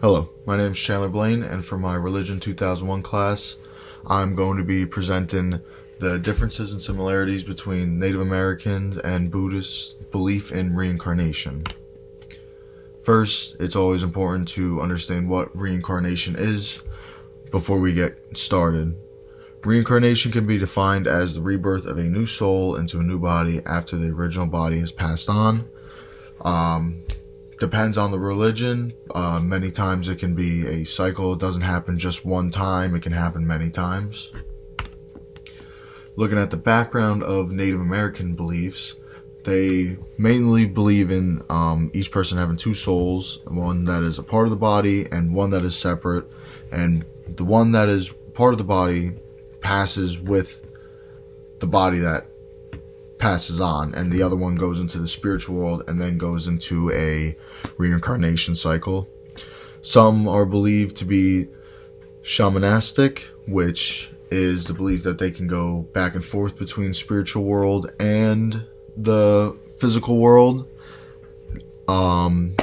Hello, my name is Chandler Blaine, and for my Religion 2001 class, I'm going to be presenting the differences and similarities between Native Americans and Buddhists' belief in reincarnation. First, it's always important to understand what reincarnation is before we get started. Reincarnation can be defined as the rebirth of a new soul into a new body after the original body has passed on. Depends on the religion. Many times it can be a cycle. It doesn't happen just one time. It can happen many times. Looking at the background of Native American beliefs, they mainly believe in each person having two souls, one that is a part of the body and one that is separate. And the one that is part of the body passes with the body that passes on, and the other one goes into the spiritual world and then goes into a reincarnation cycle. Some are believed to be shamanistic, which is the belief that they can go back and forth between spiritual world and the physical world. The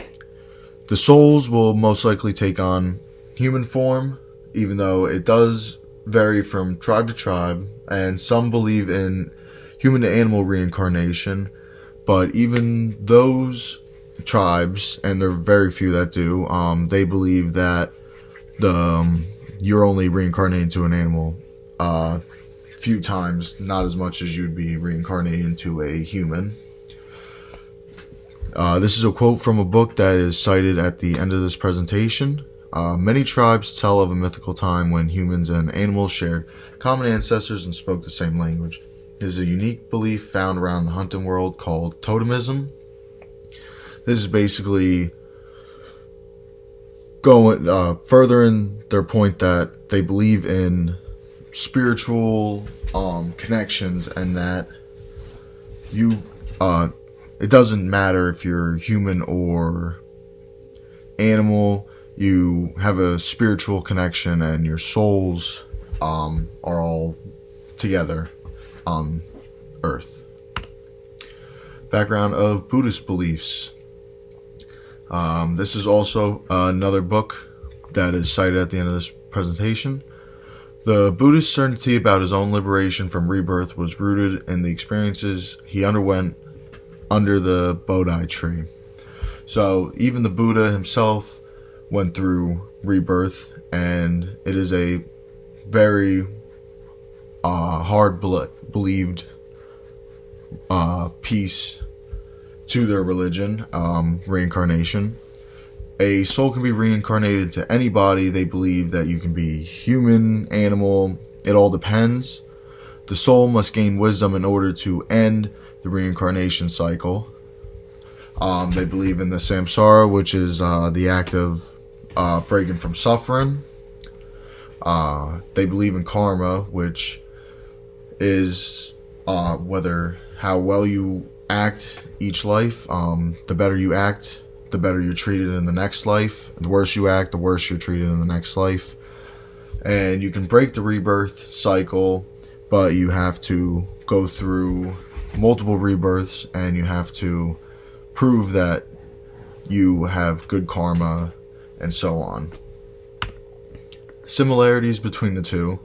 souls will most likely take on human form, even though it does vary from tribe to tribe, and some believe in human to animal reincarnation, but even those tribes, and there are very few that do, they believe that you're only reincarnating to an animal few times, not as much as you'd be reincarnating into a human. This is a quote from a book that is cited at the end of this presentation. Many tribes tell of a mythical time when humans and animals shared common ancestors and spoke the same language. It is a unique belief found around the hunting world called totemism. This is basically going further in their point that they believe in spiritual connections, and that it doesn't matter if you're human or animal, you have a spiritual connection and your souls are all together on Earth. Background of Buddhist beliefs. This is also another book that is cited at the end of this presentation. The Buddhist certainty about his own liberation from rebirth was rooted in the experiences he underwent under the Bodhi tree. So even the Buddha himself went through rebirth, and it is a very hard believed piece to their religion, reincarnation. A soul can be reincarnated to any body. They believe that you can be human, animal, it all depends. The soul must gain wisdom in order to end the reincarnation cycle. They believe in the samsara, which is the act of breaking from suffering. They believe in karma, which is how well you act each life. The better you act, the better you're treated in the next life. The worse you act, the worse you're treated in the next life. And you can break the rebirth cycle, but you have to go through multiple rebirths, and you have to prove that you have good karma, and so on. Similarities between the two.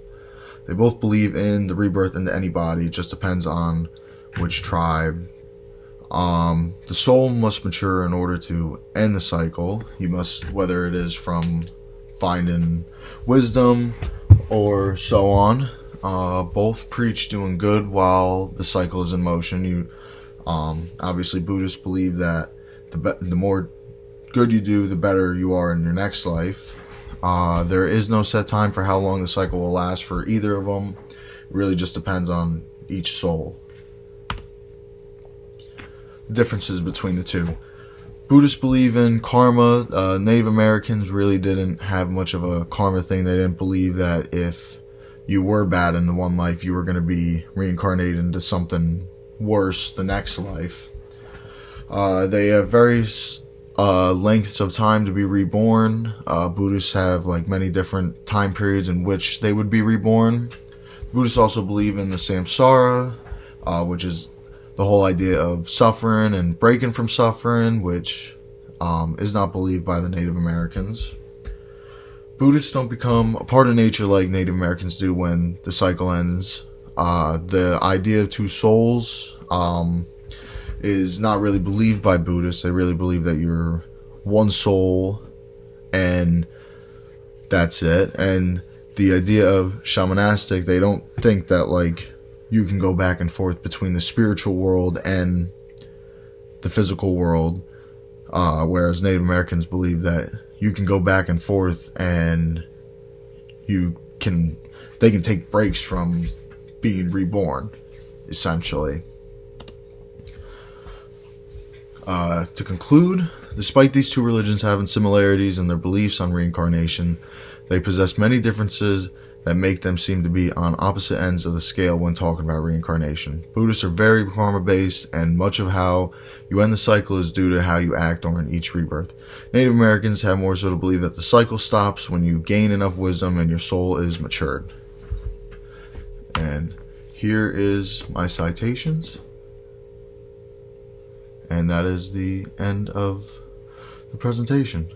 They both believe in the rebirth into any body. It just depends on which tribe. The soul must mature in order to end the cycle. You must, whether it is from finding wisdom or so on. Both preach doing good while the cycle is in motion. Obviously Buddhists believe that the more good you do, the better you are in your next life. There is no set time for how long the cycle will last for either of them. It really just depends on each soul. Differences between the two. Buddhists believe in karma. Native Americans really didn't have much of a karma thing. They didn't believe that if you were bad in the one life, you were going to be reincarnated into something worse the next life. They have various lengths of time to be reborn. Buddhists have many different time periods in which they would be reborn. Buddhists also believe in the samsara, which is the whole idea of suffering and breaking from suffering, which is not believed by the Native Americans. Buddhists don't become a part of nature like Native Americans do when the cycle ends. The idea of two souls is not really believed by Buddhists. They really believe that you're one soul and that's it. And the idea of shamanistic, they don't think that like you can go back and forth between the spiritual world and the physical world, whereas Native Americans believe that you can go back and forth and they can take breaks from being reborn, essentially. To conclude, despite these two religions having similarities in their beliefs on reincarnation, they possess many differences that make them seem to be on opposite ends of the scale when talking about reincarnation. Buddhists are very karma-based, and much of how you end the cycle is due to how you act during each rebirth. Native Americans have more so to believe that the cycle stops when you gain enough wisdom and your soul is matured. And here is my citations. And that is the end of the presentation.